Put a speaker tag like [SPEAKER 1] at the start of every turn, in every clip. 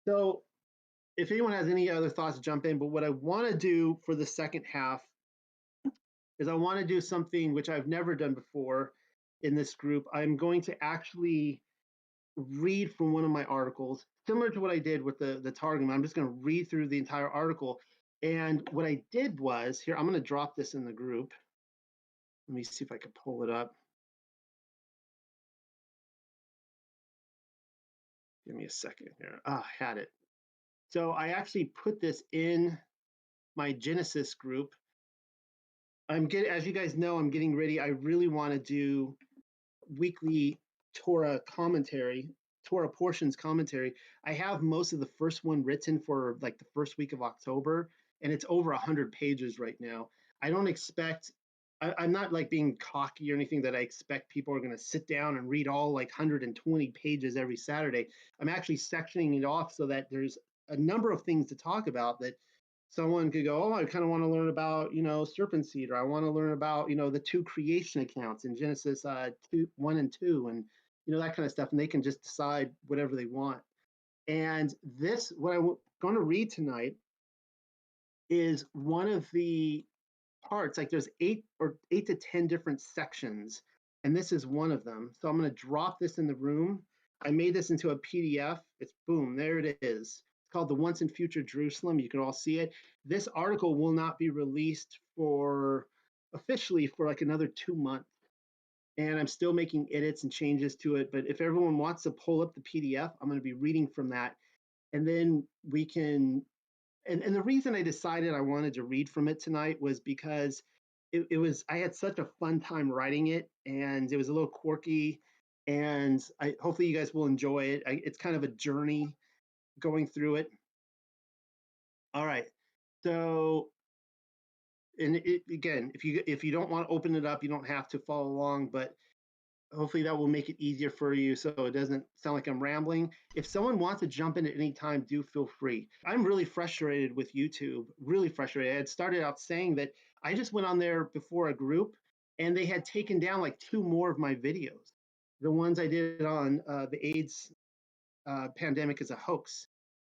[SPEAKER 1] So if anyone has any other thoughts, jump in. But what I want to do for the second half is I want to do something which I've never done before in this group. I'm going to actually read from one of my articles, similar to what I did with the Targum. I'm just going to read through the entire article. And what I did was, here, I'm going to drop this in the group. Let me see if I can pull it up. Give me a second here. I had it. So I actually put this in my Genesis group. As you guys know, I'm getting ready. I really want to do weekly Torah commentary, Torah portions commentary. I have most of the first one written for like the first week of October, and it's over 100 pages right now. I don't expect, I'm not like being cocky or anything that I expect people are going to sit down and read all like 120 pages every Saturday. I'm actually sectioning it off so that there's a number of things to talk about that someone could go, oh, I kind of want to learn about, serpent seed, or I want to learn about, the two creation accounts in Genesis 1 and 2, and, that kind of stuff. And they can just decide whatever they want. And this, what I'm going to read tonight is one of the parts, like there's eight to 10 different sections. And this is one of them. So I'm going to drop this in the room. I made this into a PDF. It's boom, there it is. It's called The Once and Future Jerusalem. You can all see it. This article will not be released officially for like another 2 months. And I'm still making edits and changes to it. But if everyone wants to pull up the PDF, I'm going to be reading from that. And then we can, and the reason I decided I wanted to read from it tonight was because I had such a fun time writing it, and it was a little quirky, and hopefully you guys will enjoy it. It's kind of a journey going through it. All right. So, and again, if you don't want to open it up, you don't have to follow along, but hopefully that will make it easier for you so it doesn't sound like I'm rambling. If someone wants to jump in at any time, do feel free. I'm really frustrated with YouTube, really frustrated. I had started out saying that I just went on there before a group and they had taken down like 2 more of my videos. The ones I did on the AIDS pandemic as a hoax.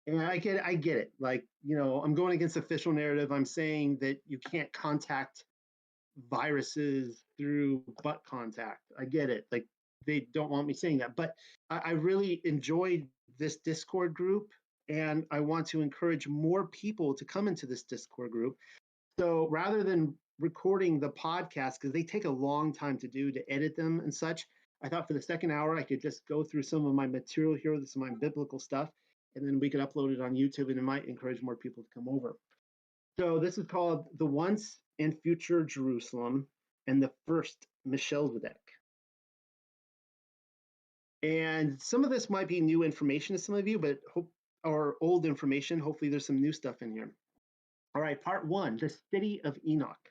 [SPEAKER 1] And I get it. Like, I'm going against official narrative. I'm saying that you can't contact viruses through butt contact. I get it. Like, they don't want me saying that. But I really enjoyed this Discord group, and I want to encourage more people to come into this Discord group. So rather than recording the podcast, because they take a long time to do, to edit them and such, I thought for the second hour, I could just go through some of my material here, this is my biblical stuff, and then we could upload it on YouTube, and it might encourage more people to come over. So this is called The Once and Future Jerusalem and the First Melchizedek. And some of this might be new information to some of you, but or old information. Hopefully there's some new stuff in here. All right, part 1, the city of Enoch.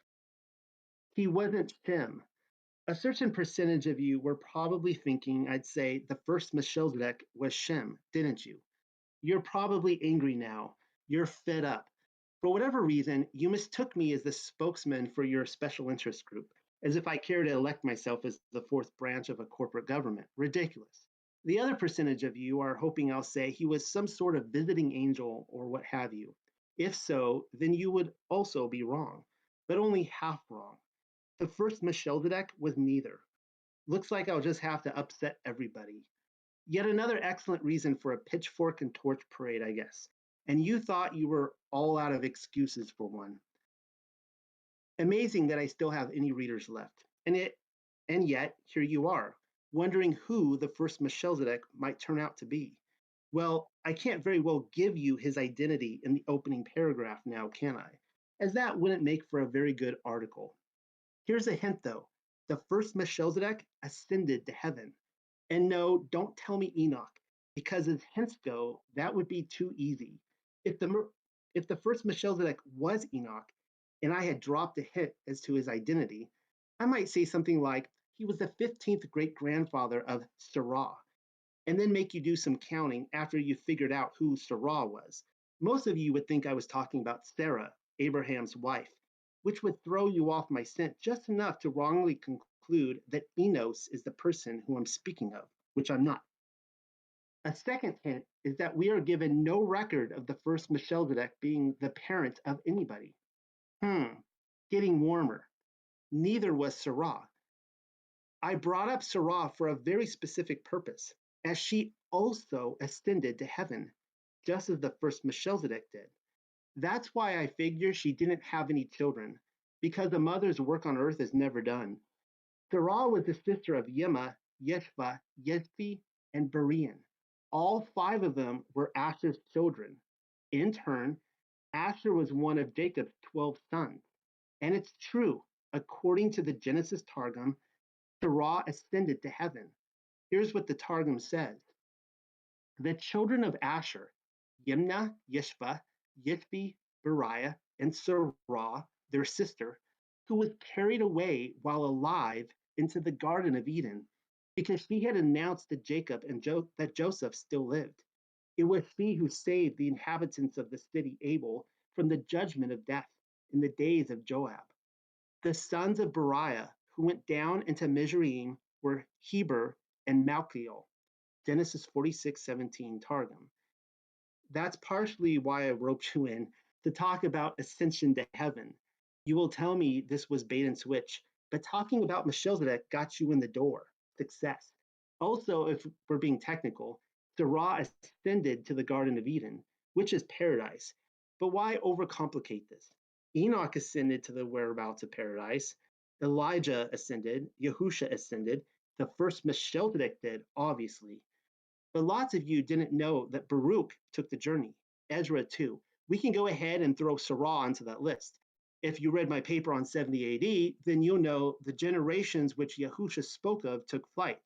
[SPEAKER 1] He wasn't Shem. A certain percentage of you were probably thinking I'd say the first Melchizedek was Shem, didn't you? You're probably angry now. You're fed up. For whatever reason, you mistook me as the spokesman for your special interest group, as if I care to elect myself as the 4th branch of a corporate government. Ridiculous. The other percentage of you are hoping I'll say he was some sort of visiting angel or what have you. If so, then you would also be wrong, but only half wrong. The first Melchizedek was neither. Looks like I'll just have to upset everybody. Yet another excellent reason for a pitchfork and torch parade, I guess. And you thought you were all out of excuses for one. Amazing that I still have any readers left. And yet, here you are, wondering who the first Melchizedek might turn out to be. Well, I can't very well give you his identity in the opening paragraph now, can I? As that wouldn't make for a very good article. Here's a hint, though. The first Melchizedek ascended to heaven. And no, don't tell me Enoch, because as hints go, that would be too easy. If the first Melchizedek was Enoch, and I had dropped a hint as to his identity, I might say something like he was the 15th great-grandfather of Sarah, and then make you do some counting after you figured out who Sarah was. Most of you would think I was talking about Sarah, Abraham's wife, which would throw you off my scent just enough to wrongly conclude that Enos is the person who I'm speaking of, which I'm not. A second hint is that we are given no record of the first Melchizedek being the parent of anybody. Getting warmer. Neither was Sarah. I brought up Sarah for a very specific purpose, as she also ascended to heaven, just as the first Melchizedek did. That's why I figure she didn't have any children, because a mother's work on earth is never done. Sarah was the sister of Yema, Yeshva, Yezfi, and Berean. All five of them were Asher's children. In turn, Asher was one of Jacob's 12 sons. And it's true, according to the Genesis Targum, Sarah ascended to heaven. Here's what the Targum says. The children of Asher, Yimnah, Yishva, Yithbi, Beriah, and Sarah, their sister, who was carried away while alive into the Garden of Eden because she had announced to Jacob and that Joseph still lived. It was she who saved the inhabitants of the city Abel from the judgment of death in the days of Joab. The sons of Beriah who went down into Mizraim were Heber and Malchiel. Genesis 46:17 Targum. That's partially why I roped you in to talk about ascension to heaven. You will tell me this was bait and switch, but talking about Melchizedek got you in the door. Success. Also, if we're being technical, Sarah ascended to the Garden of Eden, which is paradise. But why overcomplicate this? Enoch ascended to the whereabouts of paradise. Elijah ascended. Yahusha ascended. The first Melchizedek did, obviously. But lots of you didn't know that Baruch took the journey, Ezra too. We can go ahead and throw Sarah onto that list. If you read my paper on 70 AD, then you'll know the generations which Yahusha spoke of took flight.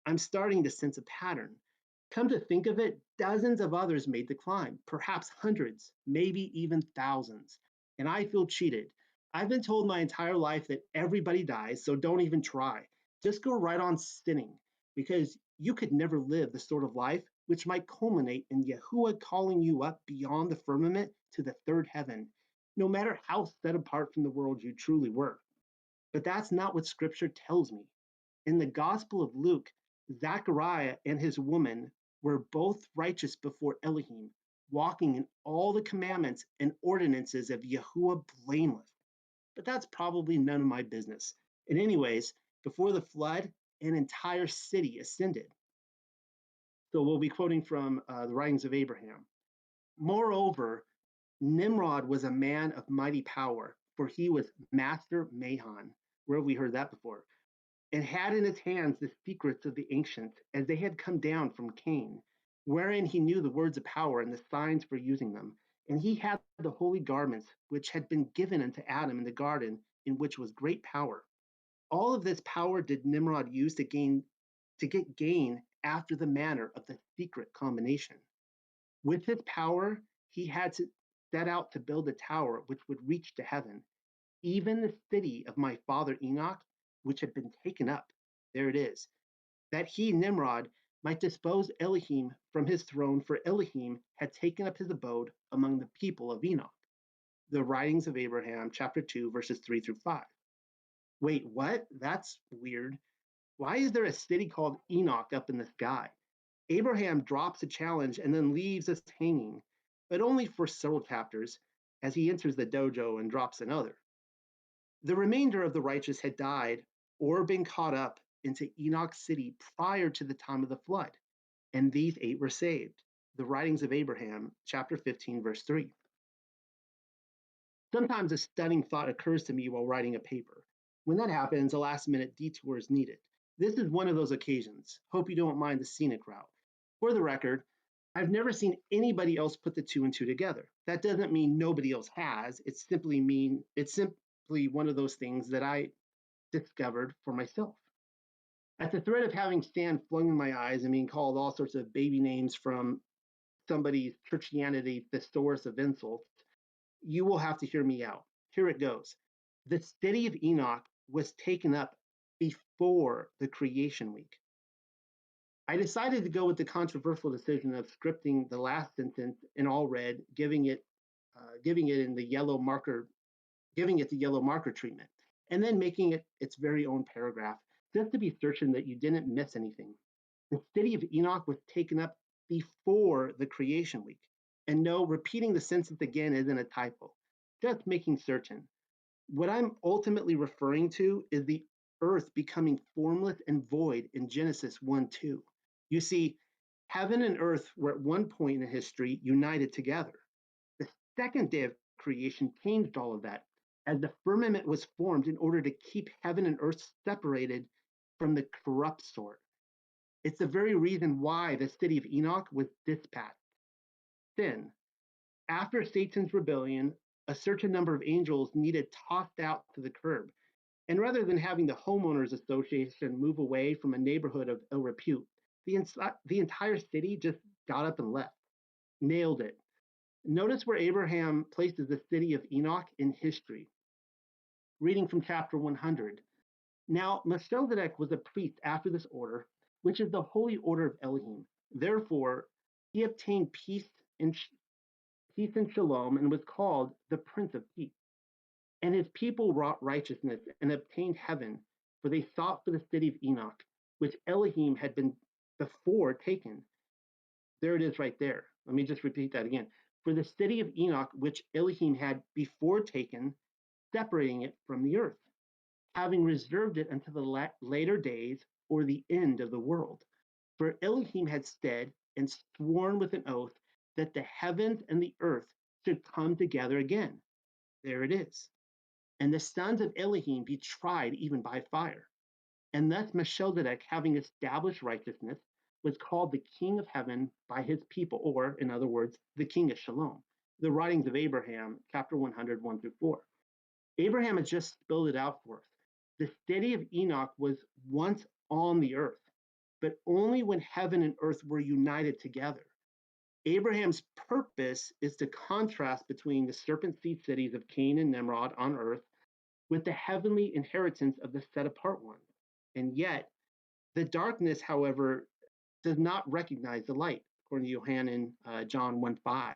[SPEAKER 1] I'm starting to sense a pattern. Come to think of it, dozens of others made the climb, perhaps hundreds, maybe even thousands. And I feel cheated. I've been told my entire life that everybody dies, so don't even try. Just go right on sinning, because you could never live the sort of life which might culminate in Yahuwah calling you up beyond the firmament to the third heaven, no matter how set apart from the world you truly were. But that's not what Scripture tells me. In the Gospel of Luke, Zechariah and his woman were both righteous before Elohim, walking in all the commandments and ordinances of Yahuwah blameless. But that's probably none of my business. And anyways, before the flood, an entire city ascended. So we'll be quoting from the writings of Abraham. Moreover, Nimrod was a man of mighty power, for he was Master Mahan. Where have we heard that before? And had in his hands the secrets of the ancients, as they had come down from Cain, wherein he knew the words of power and the signs for using them. And he had the holy garments which had been given unto Adam in the garden, in which was great power. All of this power did Nimrod use to get gain after the manner of the secret combination. With his power, he had to set out to build a tower which would reach to heaven, even the city of my father Enoch, which had been taken up. There it is. That he, Nimrod, might dispose Elohim from his throne, for Elohim had taken up his abode among the people of Enoch. The writings of Abraham, chapter 2, verses 3 through 5. Wait, what? That's weird. Why is there a city called Enoch up in the sky? Abraham drops a challenge and then leaves us hanging, but only for several chapters, as he enters the dojo and drops another. The remainder of the righteous had died or been caught up into Enoch's city prior to the time of the flood, and these 8 were saved. The writings of Abraham, chapter 15, verse 3. Sometimes a stunning thought occurs to me while writing a paper. When that happens, a last-minute detour is needed. This is one of those occasions. Hope you don't mind the scenic route. For the record, I've never seen anybody else put the 2 and 2 together. That doesn't mean nobody else has. It's simply one of those things that I discovered for myself. At the threat of having sand flung in my eyes and being called all sorts of baby names from somebody's churchianity thesaurus of insults, you will have to hear me out. Here it goes. The city of Enoch was taken up before the creation week. I decided to go with the controversial decision of scripting the last sentence in all red, giving it in the yellow marker, giving it the yellow marker treatment, and then making it its very own paragraph, just to be certain that you didn't miss anything. The city of Enoch was taken up before the creation week. And no, repeating the sentence again isn't a typo, just making certain. What I'm ultimately referring to is the earth becoming formless and void in Genesis 1 2. You see, heaven and earth were at one point in history united together. The second day of creation changed all of that, as the firmament was formed in order to keep heaven and earth separated from the corrupt sort. It's the very reason why the city of Enoch was dispatched. Then, after Satan's rebellion, a certain number of angels needed tossed out to the curb. And rather than having the homeowners association move away from a neighborhood of ill repute, the entire city just got up and left. Nailed it. Notice where Abraham places the city of Enoch in history. Reading from chapter 100. Now, Melchizedek was a priest after this order, which is the holy order of Elohim. Therefore, he obtained peace and shalom and was called the Prince of Peace. And his people wrought righteousness and obtained heaven, for they sought for the city of Enoch, which Elohim had been before taken. There it is right there. Let me just repeat that again. For the city of Enoch, which Elohim had before taken, separating it from the earth, having reserved it until the later days or the end of the world. For Elohim had said and sworn with an oath that the heavens and the earth should come together again. There it is. And the sons of Elohim be tried even by fire. And thus Melchizedek, having established righteousness, was called the king of heaven by his people, or in other words, the king of Shalom. The writings of Abraham, chapter 100, 1 through 4. Abraham has just spelled it out for us. The city of Enoch was once on the earth, but only when heaven and earth were united together. Abraham's purpose is to contrast between the serpent seed cities of Cain and Nimrod on earth with the heavenly inheritance of the set apart ones. And yet, the darkness, however, does not recognize the light, according to Yohanan John 1:5.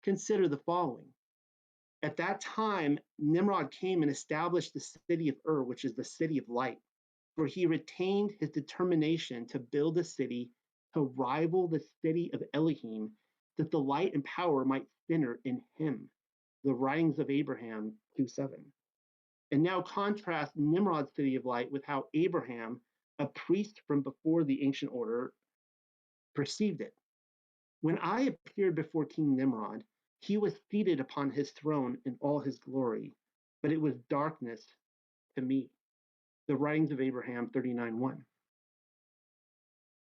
[SPEAKER 1] Consider the following. At that time, Nimrod came and established the city of Ur, which is the city of light, for he retained his determination to build a city to rival the city of Elohim, that the light and power might center in him. The writings of Abraham 2:7. And now contrast Nimrod's city of light with how Abraham, a priest from before the ancient order, perceived it. When I appeared before King Nimrod, he was seated upon his throne in all his glory, but it was darkness to me. The writings of Abraham 39:1.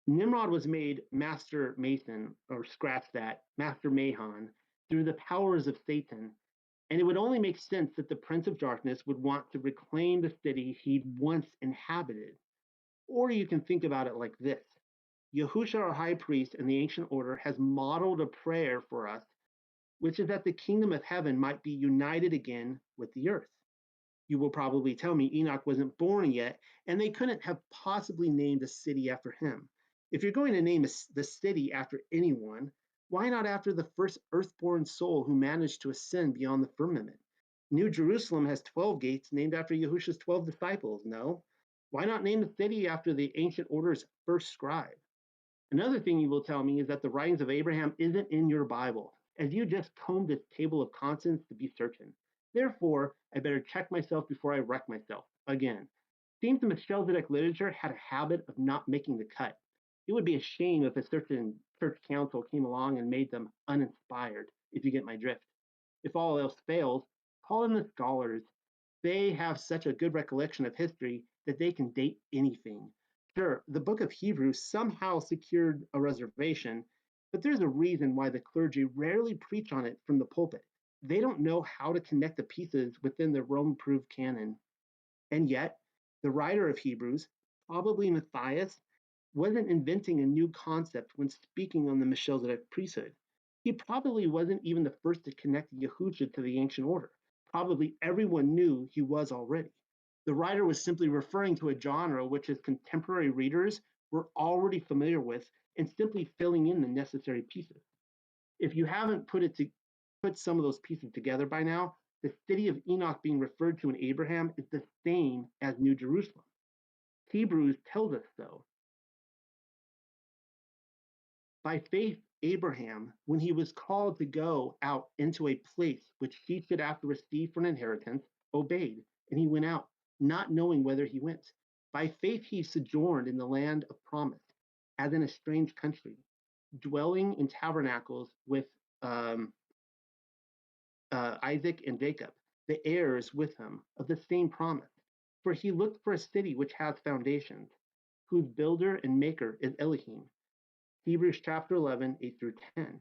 [SPEAKER 1] Nimrod was made master mason, or scratch that, master Mahon, through the powers of Satan, and it would only make sense that the prince of darkness would want to reclaim the city he'd once inhabited. Or you can think about it like this. Yahusha, our high priest in the ancient order, has modeled a prayer for us, which is that the kingdom of heaven might be united again with the earth. You will probably tell me Enoch wasn't born yet, and they couldn't have possibly named a city after him. If you're going to name the city after anyone, why not after the first earthborn soul who managed to ascend beyond the firmament? New Jerusalem has 12 gates named after Yahusha's 12 disciples, no? Why not name the city after the ancient order's first scribe? Another thing you will tell me is that the writings of Abraham isn't in your Bible, as you just combed this table of contents to be certain. Therefore, I better check myself before I wreck myself again. Seems the Melchizedek literature had a habit of not making the cut. It would be a shame if a certain church council came along and made them uninspired, if you get my drift. If all else fails, call in the scholars. They have such a good recollection of history that they can date anything. Sure, the book of Hebrews somehow secured a reservation, but there's a reason why the clergy rarely preach on it from the pulpit. They don't know how to connect the pieces within the Rome-approved canon. And yet, the writer of Hebrews, probably Matthias, wasn't inventing a new concept when speaking on the Melchizedek priesthood. He probably wasn't even the first to connect Yahusha to the ancient order. Probably everyone knew he was already. The writer was simply referring to a genre which his contemporary readers were already familiar with and simply filling in the necessary pieces. If you haven't put some of those pieces together by now, the city of Enoch being referred to in Abraham is the same as New Jerusalem. Hebrews tells us so. By faith, Abraham, when he was called to go out into a place which he should after receive for an inheritance, obeyed, and he went out, not knowing whither he went. By faith, he sojourned in the land of promise, as in a strange country, dwelling in tabernacles with um, Isaac and Jacob, the heirs with him of the same promise. For he looked for a city which has foundations, whose builder and maker is Elohim. Hebrews chapter 11, 8 through 10.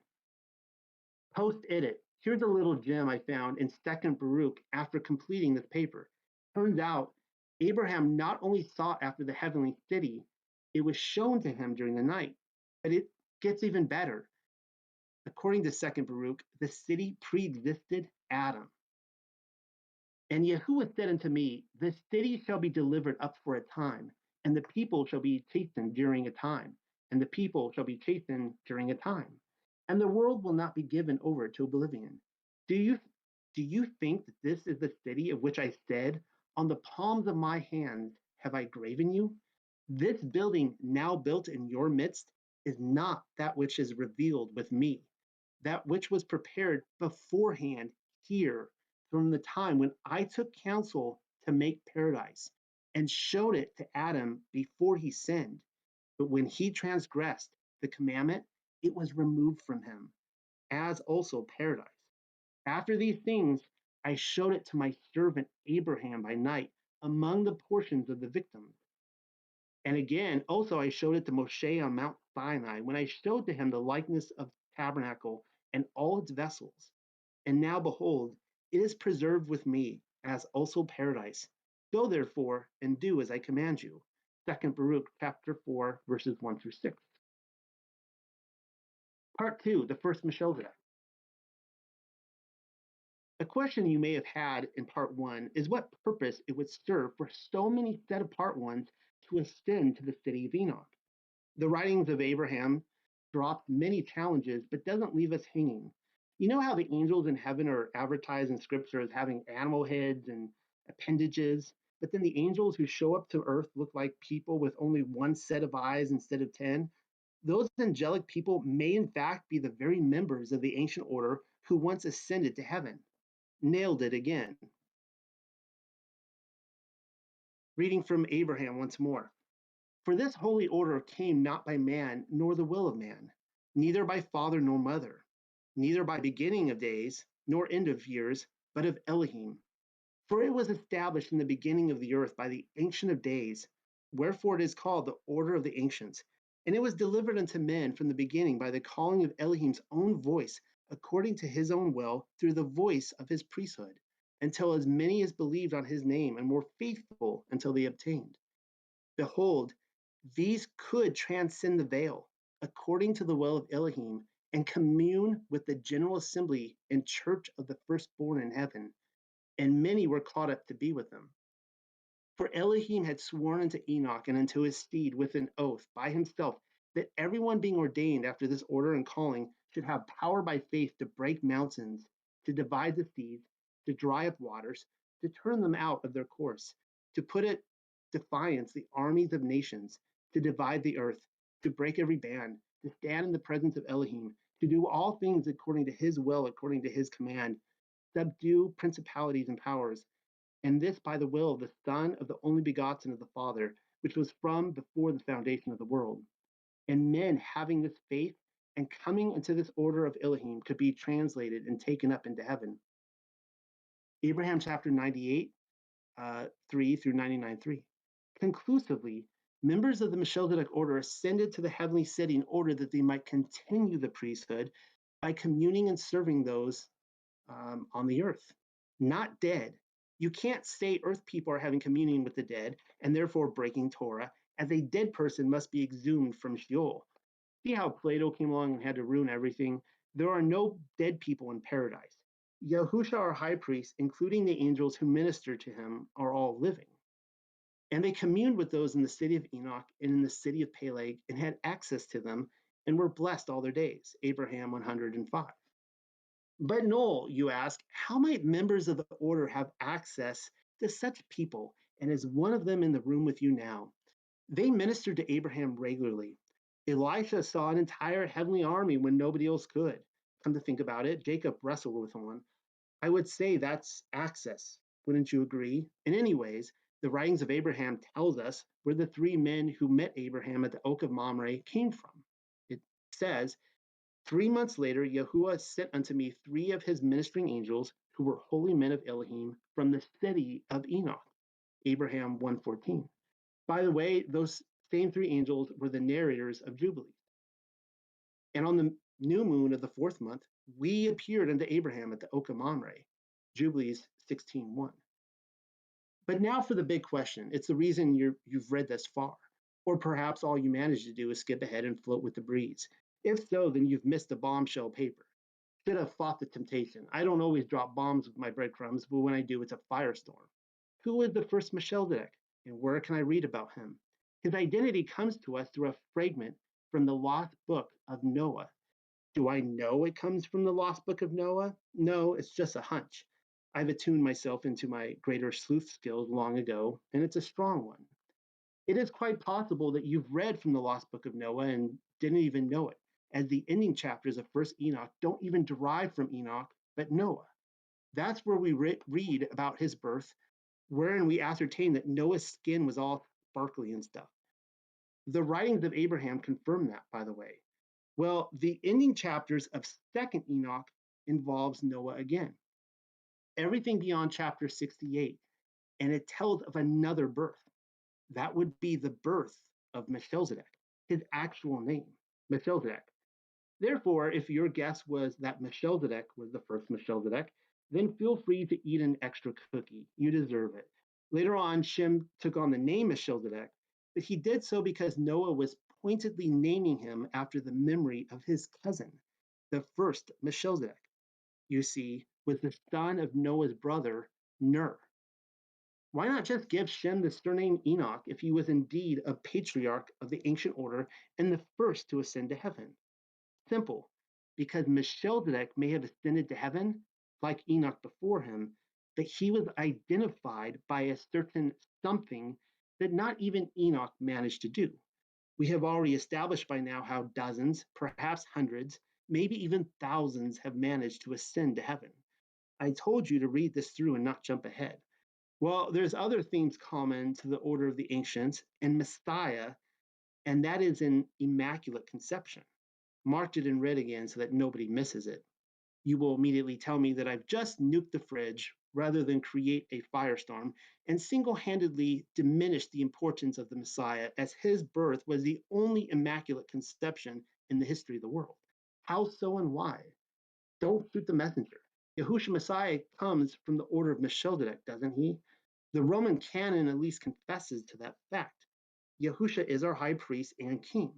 [SPEAKER 1] Post edit. Here's a little gem I found in 2nd Baruch after completing this paper. Turns out Abraham not only sought after the heavenly city, it was shown to him during the night. But it gets even better. According to 2nd Baruch, the city pre-existed Adam. And Yahuwah said unto me, the city shall be delivered up for a time, and the people shall be chastened during a time, and the people shall be chastened during a time, and the world will not be given over to oblivion. Do you think that this is the city of which I said, on the palms of my hands have I graven you? This building now built in your midst is not that which is revealed with me, that which was prepared beforehand here from the time when I took counsel to make paradise and showed it to Adam before he sinned. But when he transgressed the commandment, it was removed from him, as also paradise. After these things, I showed it to my servant Abraham by night among the portions of the victims. And again, also I showed it to Moshe on Mount Sinai when I showed to him the likeness of the tabernacle and all its vessels. And now behold, it is preserved with me, as also paradise. Go therefore and do as I command you. 2nd Baruch chapter 4, verses 1 through 6. Part 2, the first Melchizedek. A question you may have had in part 1 is what purpose it would serve for so many set apart ones to ascend to the city of Enoch. The writings of Abraham drop many challenges, but doesn't leave us hanging. You know how the angels in heaven are advertised in scripture as having animal heads and appendages, but then the angels who show up to earth look like people with only one set of eyes instead of 10? Those angelic people may in fact be the very members of the ancient order who once ascended to heaven. Nailed it again. Reading from Abraham once more. For this holy order came not by man, nor the will of man, neither by father nor mother, neither by beginning of days, nor end of years, but of Elohim. For it was established in the beginning of the earth by the Ancient of Days, wherefore it is called the order of the ancients. And it was delivered unto men from the beginning by the calling of Elohim's own voice, according to his own will, through the voice of his priesthood, until as many as believed on his name and were faithful until they obtained. Behold, these could transcend the veil, according to the will of Elohim, and commune with the general assembly and church of the firstborn in heaven, and many were caught up to be with them. For Elohim had sworn unto Enoch and unto his seed with an oath by himself that everyone being ordained after this order and calling should have power by faith to break mountains, to divide the seas, to dry up waters, to turn them out of their course, to put at defiance the armies of nations, to divide the earth, to break every band, to stand in the presence of Elohim, to do all things according to his will, according to his command, subdue principalities and powers, and this by the will of the Son of the only begotten of the Father, which was from before the foundation of the world. And men having this faith and coming into this order of Elohim could be translated and taken up into heaven. Abraham chapter 98, 3 through 99, 3. Conclusively, members of the Melchizedek order ascended to the heavenly city in order that they might continue the priesthood by communing and serving those on the earth, not dead. You can't say earth people are having communion with the dead and therefore breaking Torah, as a dead person must be exhumed from Sheol. See how Plato came along and had to ruin everything? There are no dead people in paradise. Yahusha, our high priest, including the angels who minister to him, are all living. And they communed with those in the city of Enoch and in the city of Peleg and had access to them and were blessed all their days. Abraham 105. But Noel, you ask, how might members of the order have access to such people? And is one of them in the room with you now? They ministered to Abraham regularly. Elisha saw an entire heavenly army when nobody else could. Come to think about it, Jacob wrestled with one. I would say that's access. Wouldn't you agree? In any ways, the writings of Abraham tells us where the three men who met Abraham at the oak of Mamre came from. It says, 3 months later, Yahuwah sent unto me three of his ministering angels who were holy men of Elohim from the city of Enoch. Abraham 1:14. By the way, those same three angels were the narrators of Jubilee. And on the new moon of the fourth month, we appeared unto Abraham at the oak of Mamre. Jubilees 16:1. But now for the big question. It's the reason you've read this far. Or perhaps all you managed to do is skip ahead and float with the breeze. If so, then you've missed the bombshell paper. Should have fought the temptation. I don't always drop bombs with my breadcrumbs, but when I do, it's a firestorm. Who is the first Melchizedek, and where can I read about him? His identity comes to us through a fragment from the lost book of Noah. Do I know it comes from the lost book of Noah? No, it's just a hunch. I've attuned myself into my greater sleuth skills long ago, and it's a strong one. It is quite possible that you've read from the lost book of Noah and didn't even know it, as the ending chapters of First Enoch don't even derive from Enoch, but Noah. That's where we read about his birth, wherein we ascertain that Noah's skin was all sparkly and stuff. The writings of Abraham confirm that, by the way. Well, the ending chapters of Second Enoch involves Noah again. Everything beyond chapter 68, and it tells of another birth. That would be the birth of Melchizedek, his actual name, Melchizedek. Therefore, if your guess was that Melchizedek was the first Melchizedek, then feel free to eat an extra cookie. You deserve it. Later on, Shem took on the name Melchizedek, but he did so because Noah was pointedly naming him after the memory of his cousin, the first Melchizedek. You see, was the son of Noah's brother, Ner. Why not just give Shem the surname Enoch if he was indeed a patriarch of the ancient order and the first to ascend to heaven? Simple, because Melchizedek may have ascended to heaven, like Enoch before him, but he was identified by a certain something that not even Enoch managed to do. We have already established by now how dozens, perhaps hundreds, maybe even thousands have managed to ascend to heaven. I told you to read this through and not jump ahead. Well, there's other themes common to the order of the ancients and Messiah, and that is an immaculate conception. Marked it in red again so that nobody misses it. You will immediately tell me that I've just nuked the fridge rather than create a firestorm and single-handedly diminished the importance of the Messiah, as his birth was the only immaculate conception in the history of the world. How so and why? Don't shoot the messenger. Yahushua Messiah comes from the order of Melchizedek, doesn't he? The Roman canon at least confesses to that fact. Yahushua is our high priest and king.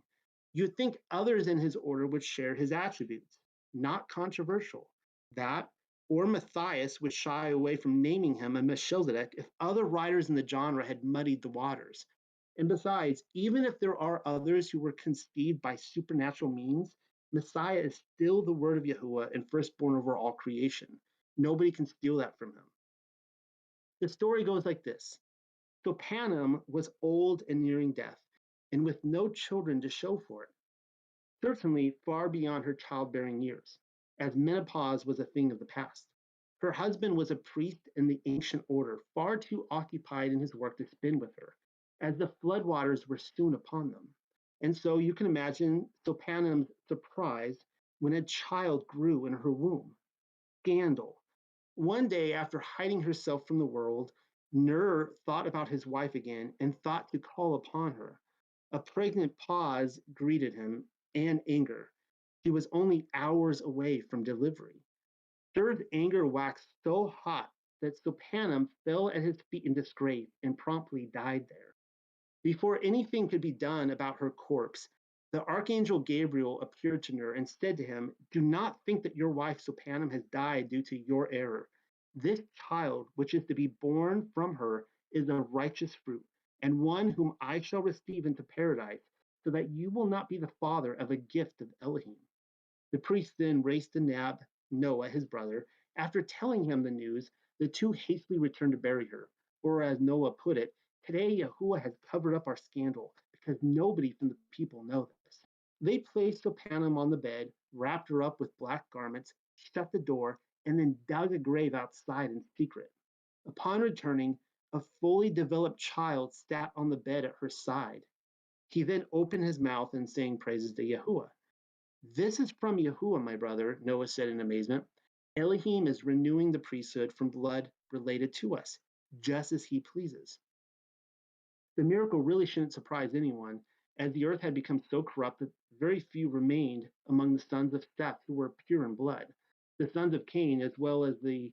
[SPEAKER 1] You'd think others in his order would share his attributes. Not controversial. That, or Matthias would shy away from naming him a Melchizedek if other writers in the genre had muddied the waters. And besides, even if there are others who were conceived by supernatural means, Messiah is still the word of Yahuwah and firstborn over all creation. Nobody can steal that from him. The story goes like this. So Panem was old and nearing death, and with no children to show for it, certainly far beyond her childbearing years, as menopause was a thing of the past. Her husband was a priest in the ancient order, far too occupied in his work to spend with her, as the floodwaters were soon upon them. And so you can imagine Panem's surprise when a child grew in her womb. Scandal. One day, after hiding herself from the world, Ner thought about his wife again and thought to call upon her. A pregnant pause greeted him and anger. She was only hours away from delivery. Ner's anger waxed so hot that Sopanem fell at his feet in disgrace and promptly died there. Before anything could be done about her corpse, the archangel Gabriel appeared to Ner and said to him, "Do not think that your wife Sopanem has died due to your error. This child, which is to be born from her, is a righteous fruit, and one whom I shall receive into paradise, so that you will not be the father of a gift of Elohim." The priest then raced to nab Noah, his brother. After telling him the news, the two hastily returned to bury her. Or as Noah put it, "Today Yahuwah has covered up our scandal, because nobody from the people know this." They placed Opanem on the bed, wrapped her up with black garments, shut the door, and then dug a grave outside in secret. Upon returning, a fully developed child sat on the bed at her side. He then opened his mouth and sang praises to Yahuwah. This is from Yahuwah, my brother, Noah said in amazement. Elohim is renewing the priesthood from blood related to us, just as he pleases. The miracle really shouldn't surprise anyone, as the earth had become so corrupt that very few remained among the sons of Seth who were pure in blood. The sons of Cain, as well as the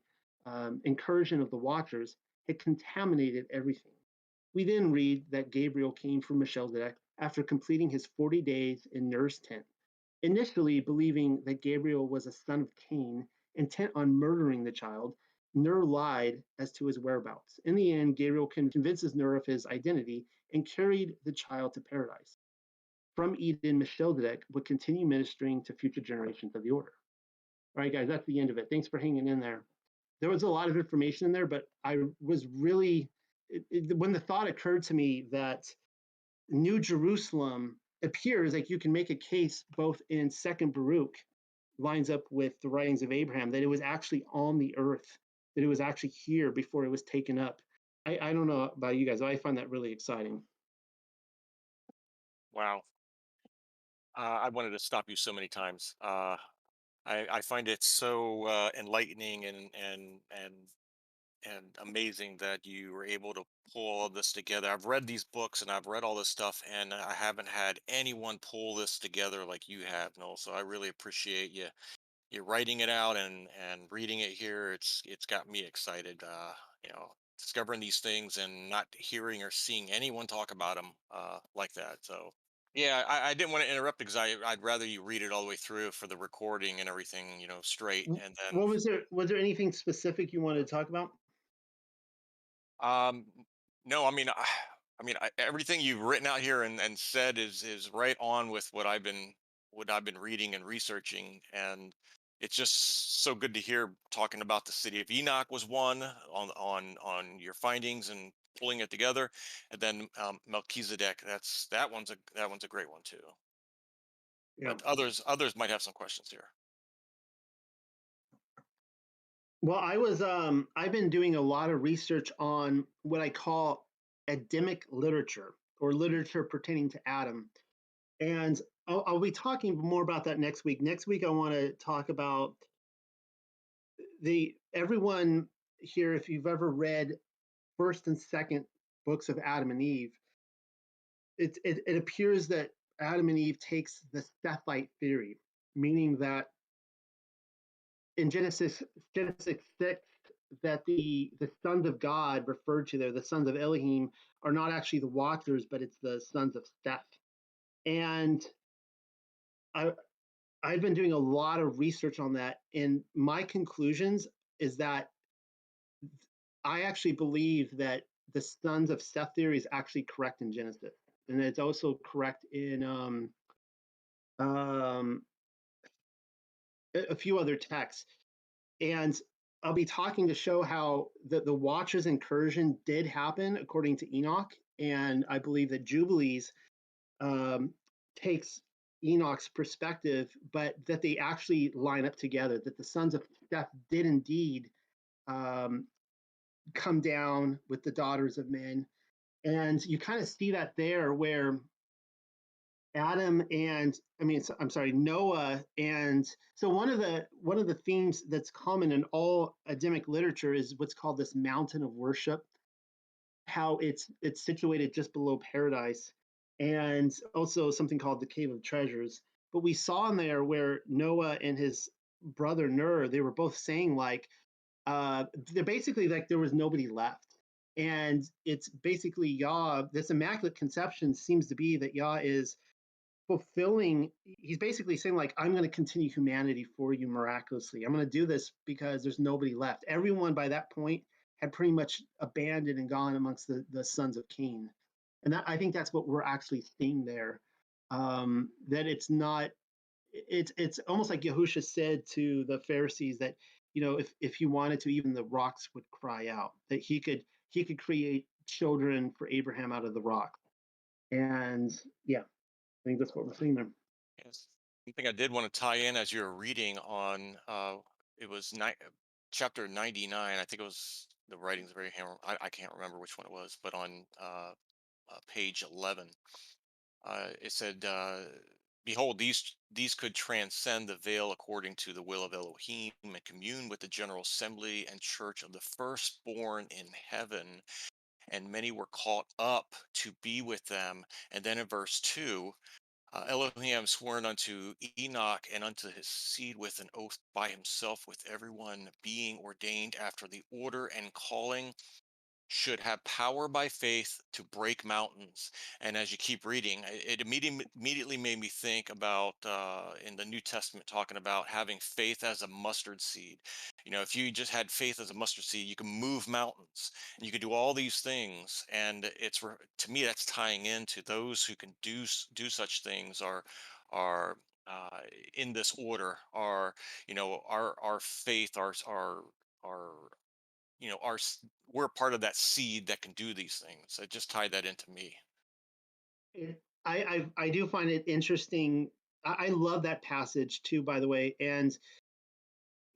[SPEAKER 1] incursion of the Watchers, had contaminated everything. We then read that Gabriel came from Melchizedek after completing his 40 days in Ner's tent, initially believing that Gabriel was a son of Cain, intent on murdering the child. Ner lied as to his whereabouts. In the end, Gabriel convinces Ner of his identity and carried the child to paradise. From Eden, Melchizedek would continue ministering to future generations of the order. All right, guys, that's the end of it. Thanks for hanging in there. There was a lot of information in there, but I was really, when the thought occurred to me that New Jerusalem appears like you can make a case both in Second Baruch lines up with the writings of Abraham, that it was actually on the earth, that it was actually here before it was taken up. I don't know about you guys, but I find that really exciting.
[SPEAKER 2] Wow. I wanted to stop you so many times. I find it so enlightening and amazing that you were able to pull all of this together. I've read these books and I've read all this stuff, and I haven't had anyone pull this together like you have, Noel. So I really appreciate you writing it out and reading it here. It's got me excited. Discovering these things and not hearing or seeing anyone talk about them like that. So yeah, I didn't want to interrupt because I'd rather you read it all the way through for the recording and everything, straight. And then
[SPEAKER 1] What was there? Was there anything specific you wanted to talk about?
[SPEAKER 2] no, everything you've written out here and said is right on with what I've been reading and researching, and it's just so good to hear talking about the city of Enoch was one on your findings and pulling it together, and then Melchizedek. That one's a great one too.
[SPEAKER 1] Yeah.
[SPEAKER 2] But others might have some questions here.
[SPEAKER 1] Well, I've been doing a lot of research on what I call Adamic literature or literature pertaining to Adam. And I'll be talking more about that next week. Next week, I want to talk about the everyone here, if you've ever read first and second books of Adam and Eve, it appears that Adam and Eve takes the Sethite theory, meaning that in Genesis 6, that the sons of God referred to there, the sons of Elohim, are not actually the Watchers, but it's the sons of Seth. And I I've been doing a lot of research on that, and my conclusions is that I actually believe that the sons of Seth theory is actually correct in Genesis, and it's also correct in um, a few other texts. And I'll be talking to show how the Watchers incursion did happen according to Enoch, and I believe that Jubilees um, takes Enoch's perspective, but that they actually line up together. That the sons of Seth did indeed um, come down with the daughters of men, and you kind of see that there, where Adam and I'm sorry, Noah, and so one of the themes that's common in all Adamic literature is what's called this mountain of worship, how it's situated just below paradise, and also something called the cave of treasures. But we saw in there where Noah and his brother Ner, they were both saying like they're basically like there was nobody left. And it's basically Yah, this immaculate conception seems to be that Yah is fulfilling, he's basically saying like, I'm going to continue humanity for you miraculously. I'm going to do this because there's nobody left. Everyone by that point had pretty much abandoned and gone amongst the sons of Cain. And that, I think that's what we're actually seeing there. That it's not, it's almost like Yahusha said to the Pharisees that, if he wanted to, even the rocks would cry out, that he could create children for Abraham out of the rock. And yeah, I think that's what we're seeing there.
[SPEAKER 2] Yes. One thing I did want to tie in as you're reading on, it was chapter 99. I think it was the writing's very hammer. I can't remember which one it was, but on page 11, it said, "Behold, these could transcend the veil according to the will of Elohim and commune with the general assembly and church of the firstborn in heaven, and many were caught up to be with them." And then in verse 2, Elohim sworn unto Enoch and unto his seed with an oath by himself, with everyone being ordained after the order and calling, should have power by faith to break mountains. And as you keep reading, it immediately made me think about in the New Testament talking about having faith as a mustard seed. If you just had faith as a mustard seed, you can move mountains and you can do all these things. And to me, that's tying into those who can do such things are uh, in this order. Are our faith, our we're part of that seed that can do these things. I just tied that into me.
[SPEAKER 1] I do find it interesting. I love that passage too, by the way. And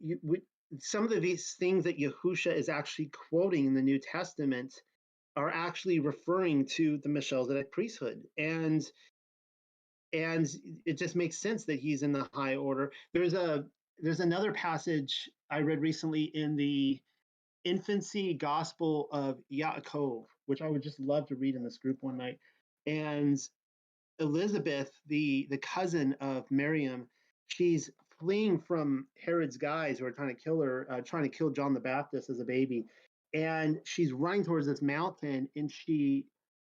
[SPEAKER 1] you, we, some of these things that Yahusha is actually quoting in the New Testament are actually referring to the Melchizedek priesthood, and it just makes sense that he's in the high order. There's another passage I read recently in the infancy gospel of Yaakov, which I would just love to read in this group one night. And Elizabeth, the cousin of Miriam, she's fleeing from Herod's guys who are trying to kill her, trying to kill John the Baptist as a baby, and she's running towards this mountain, and she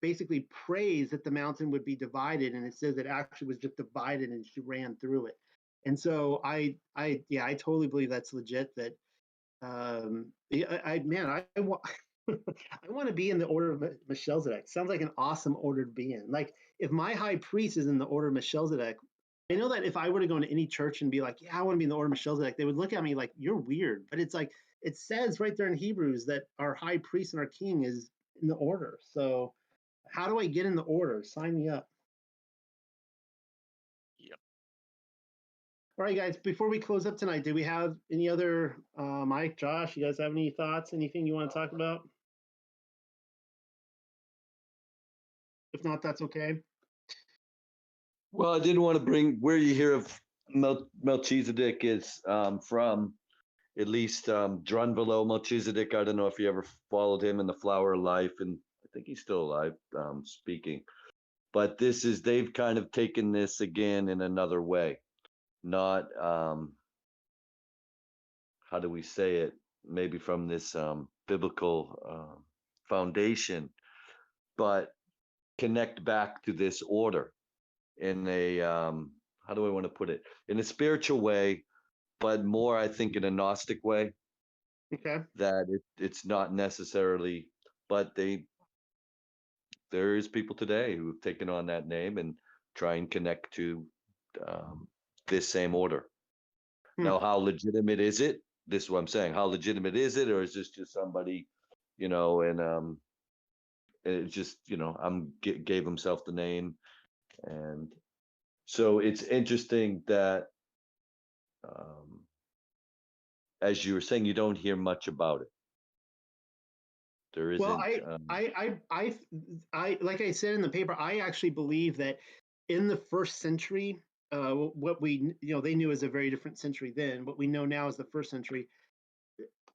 [SPEAKER 1] basically prays that the mountain would be divided, and it says it actually was just divided, and she ran through it. And so yeah, I totally believe that's legit. That yeah, man, I want I want to be in the order of Melchizedek. Sounds like an awesome order to be in. Like if my high priest is in the order of Melchizedek, I know that if I were to go into any church and be like, yeah, I want to be in the order of Melchizedek, they would look at me like you're weird. But it's like it says right there in Hebrews that our high priest and our king is in the order. So how do I get in the order? Sign me up.
[SPEAKER 2] Yep.
[SPEAKER 1] All right, guys. Before we close up tonight, do we have any other Mike, Josh? You guys have any thoughts? Anything you want to talk about? If not, that's okay.
[SPEAKER 3] Well, I did want to bring where you hear of Melchizedek is from, at least Drunvalo Melchizedek. I don't know if you ever followed him in the Flower of Life, and I think he's still alive speaking. But they've kind of taken this again in another way. Not, how do we say it? Maybe from this biblical foundation, but connect back to this order in a how do I want to put it, in a spiritual way, but more I think in a Gnostic way.
[SPEAKER 1] Okay.
[SPEAKER 3] That it's not necessarily, but there is people today who've taken on that name and try and connect to um, this same order.
[SPEAKER 1] Hmm.
[SPEAKER 3] Now, how legitimate is it? This is what I'm saying. How legitimate is it, or is this just somebody, and it just gave himself the name, and so it's interesting that um, as you were saying, you don't hear much about it. There
[SPEAKER 1] Well,
[SPEAKER 3] isn't.
[SPEAKER 1] like I said in the paper, I actually believe that in the first century, what they knew is a very different century then. What we know now is the first century.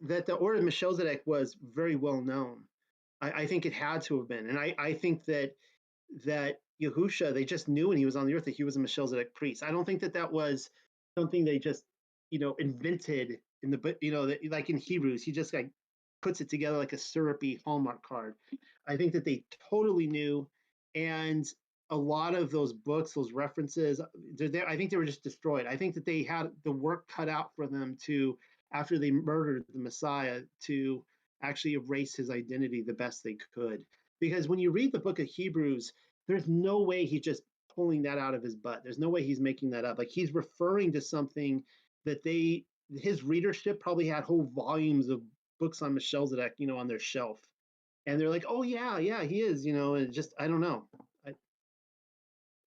[SPEAKER 1] That the order of Melchizedek was very well known. I think it had to have been, and I think that Yahusha, they just knew when he was on the earth that he was a Melchizedek priest. I don't think that was something they just invented in the like in Hebrews. He just like puts it together like a syrupy Hallmark card. I think that they totally knew, and a lot of those books, those references, I think they were just destroyed. I think that they had the work cut out for them to, after they murdered the Messiah, to actually erase his identity the best they could. Because when you read the book of Hebrews, there's no way he's just pulling that out of his butt. There's no way he's making that up. Like he's referring to something that his readership probably had whole volumes of books on Melchizedek, on their shelf. And they're like, oh yeah, yeah, he is, and just, I don't know.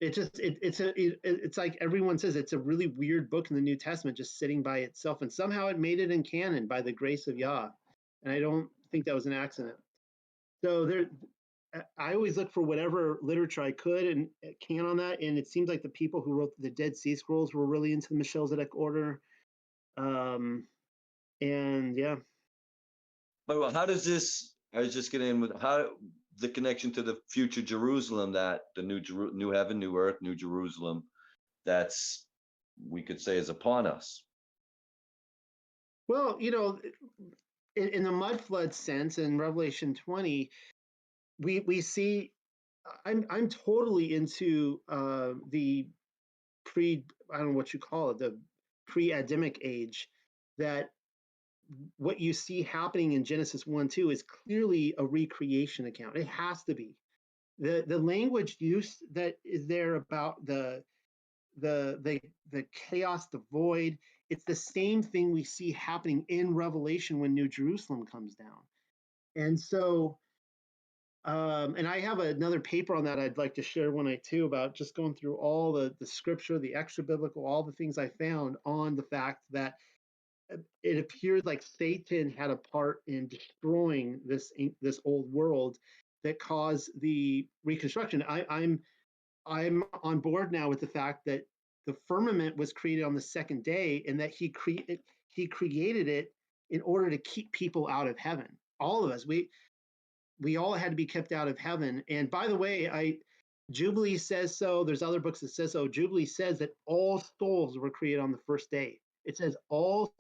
[SPEAKER 1] It's like everyone says it's a really weird book in the New Testament just sitting by itself, and somehow it made it in canon by the grace of Yah, and I don't think that was an accident. So I always look for whatever literature I could and can on that, and it seems like the people who wrote the Dead Sea Scrolls were really into the Melchizedek order, and yeah.
[SPEAKER 3] But well, how does this? I was just getting in with how the connection to the future Jerusalem, that the new heaven, new earth, new Jerusalem, that's we could say is upon us.
[SPEAKER 1] Well, in the mud flood sense in Revelation 20, we see I'm totally into the I don't know what you call it, the pre-Adamic age, that what you see happening in Genesis 1-2 is clearly a recreation account. It has to be. The language use that is there about the chaos, the void, it's the same thing we see happening in Revelation when New Jerusalem comes down. And so and I have another paper on that I'd like to share one night too, about just going through all the scripture, the extra biblical, all the things I found on the fact that it appears like Satan had a part in destroying this old world that caused the reconstruction. I'm on board now with the fact that the firmament was created on the second day, and that he created it in order to keep people out of heaven. All of us, we all had to be kept out of heaven. And by the way, Jubilee says so. There's other books that says so. Jubilee says that all souls were created on the first day. It says all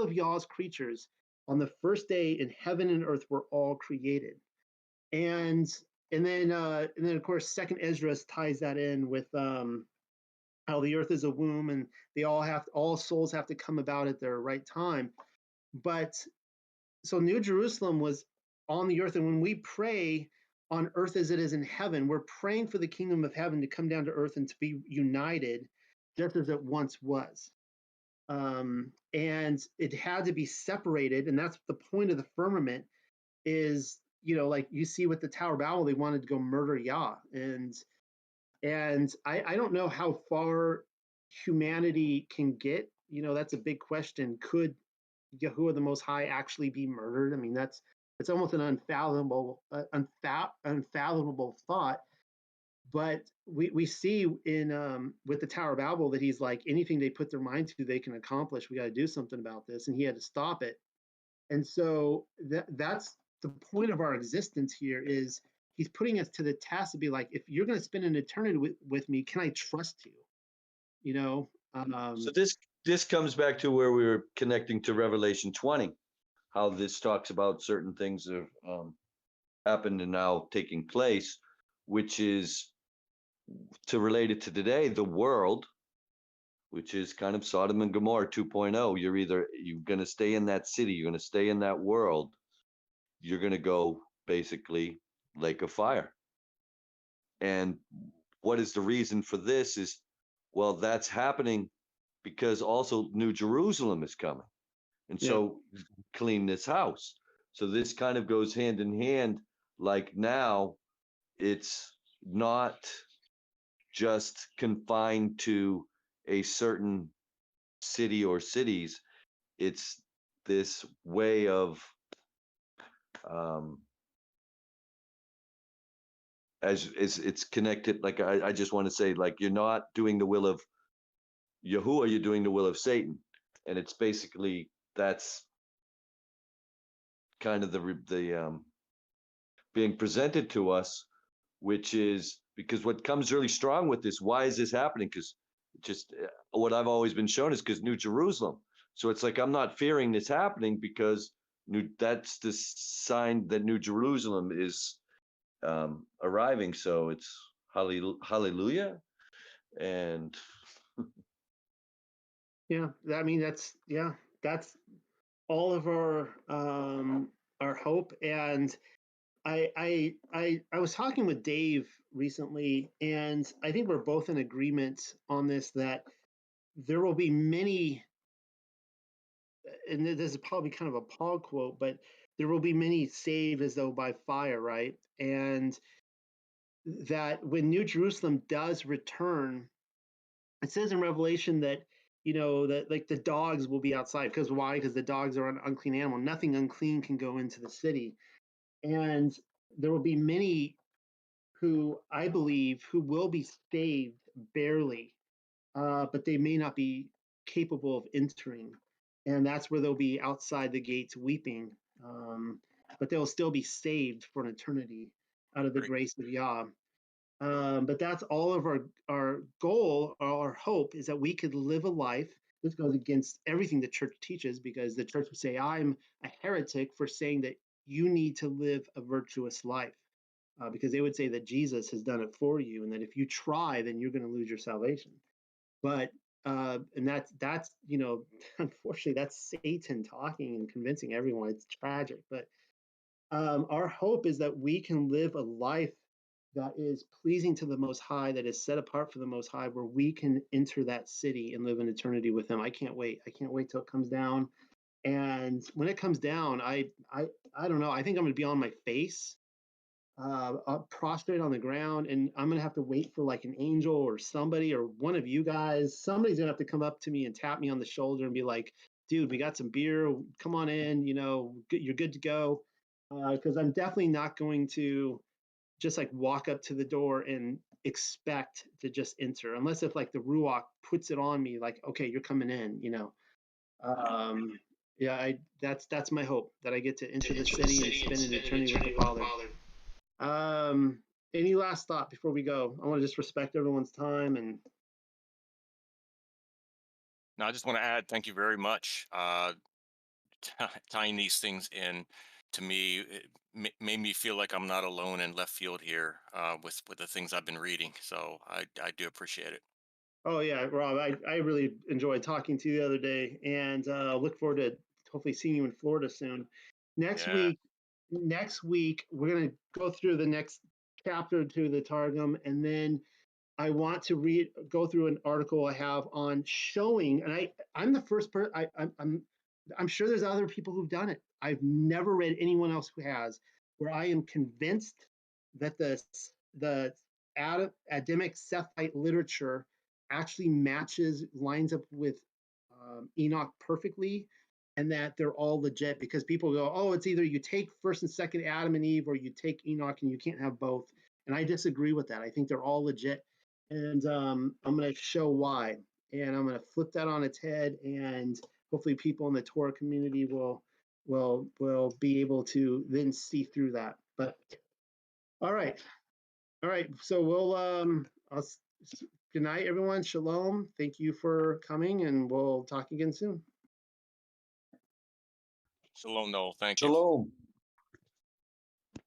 [SPEAKER 1] of Yah's creatures on the first day in heaven and earth were all created. And then of course Second Ezra ties that in with how the earth is a womb, and all souls have to come about at their right time. But so New Jerusalem was on the earth, and when we pray on earth as it is in heaven, we're praying for the kingdom of heaven to come down to earth and to be united just as it once was. And it had to be separated, and that's the point of the firmament, is like you see with the Tower of Babel, they wanted to go murder Yah, and I don't know how far humanity can get. That's a big question. Could Yahuwah the Most High actually be murdered? I mean, it's almost an unfathomable thought. But we see in with the Tower of Babel that he's like, anything they put their mind to, they can accomplish. We got to do something about this, and he had to stop it. And so that's the point of our existence here, is he's putting us to the task to be like, if you're going to spend an eternity with me, can I trust you?
[SPEAKER 3] So this comes back to where we were connecting to Revelation 20, how this talks about certain things that have happened and now taking place, which is to relate it to today, the world, which is kind of Sodom and Gomorrah 2.0. You're going to stay in that city, you're going to stay in that world, you're going to go basically lake of fire. And what is the reason for this is, well, that's happening because also New Jerusalem is coming. And so clean this house. So this kind of goes hand in hand. Like now, it's not just confined to a certain city or cities. It's this way of as it's connected. Like I just want to say, like, you're not doing the will of Yahuwah, you're doing the will of Satan. And it's basically, that's kind of the being presented to us, which is because what comes really strong with this, why is this happening? Because just what I've always been shown is because New Jerusalem. So it's like, I'm not fearing this happening because that's the sign that New Jerusalem is arriving. So it's hallelujah. And
[SPEAKER 1] yeah, I mean, that's all of our hope. And I was talking with Dave recently, and I think we're both in agreement on this, that there will be many, and this is probably kind of a Paul quote, but there will be many saved as though by fire, right? And that when New Jerusalem does return, it says in Revelation that that like the dogs will be outside. Because why? Because the dogs are an unclean animal. Nothing unclean can go into the city, and there will be many who I believe who will be saved barely, but they may not be capable of entering, and that's where they'll be outside the gates weeping. But they'll still be saved for an eternity out of the
[SPEAKER 2] Great.
[SPEAKER 1] grace of Yah. But that's all of our goal, or our hope, is that we could live a life. This goes against everything the church teaches, because the church would say, I'm a heretic for saying that you need to live a virtuous life, because they would say that Jesus has done it for you, and that if you try, then you're going to lose your salvation. But and that's unfortunately, that's Satan talking and convincing everyone. It's tragic, but our hope is that we can live a life that is pleasing to the Most High, that is set apart for the Most High, where we can enter that city and live in eternity with Him. I can't wait. I can't wait till it comes down. And when it comes down, I don't know. I think I'm going to be on my face, prostrate on the ground, and I'm going to have to wait for like an angel or somebody, or one of you guys. Somebody's going to have to come up to me and tap me on the shoulder and be like, "Dude, we got some beer. Come on in. You're good to go." Because I'm definitely not going to just like walk up to the door and expect to just enter, unless if like the Ruach puts it on me, like, okay, you're coming in. Yeah, that's my hope, that I get to enter the city and spend an eternity with the Father. Any last thought before we go? I want to just respect everyone's time. And
[SPEAKER 2] Now, I just want to add, thank you very much. Tying these things in, to me, it made me feel like I'm not alone in left field here, with the things I've been reading. So I do appreciate it.
[SPEAKER 1] oh yeah, Rob, I really enjoyed talking to you the other day, and look forward to hopefully seeing you in Florida soon. Next
[SPEAKER 2] Yeah.
[SPEAKER 1] week, we're gonna go through the next chapter to the Targum, and then I want to go through an article I have on showing, and I'm the first person. I'm sure there's other people who've done it. I've never read anyone else who has, where I am convinced that the Adamic Sethite literature actually lines up with Enoch perfectly, and that they're all legit. Because people go, oh, it's either you take first and second Adam and Eve, or you take Enoch, and you can't have both. And I disagree with that. I think they're all legit, and I'm going to show why. And I'm going to flip that on its head, and hopefully people in the Torah community will be able to then see through that. But all right. So good night, everyone. Shalom. Thank you for coming, and we'll talk again soon.
[SPEAKER 2] Shalom, Noel. Thank you.
[SPEAKER 3] Shalom.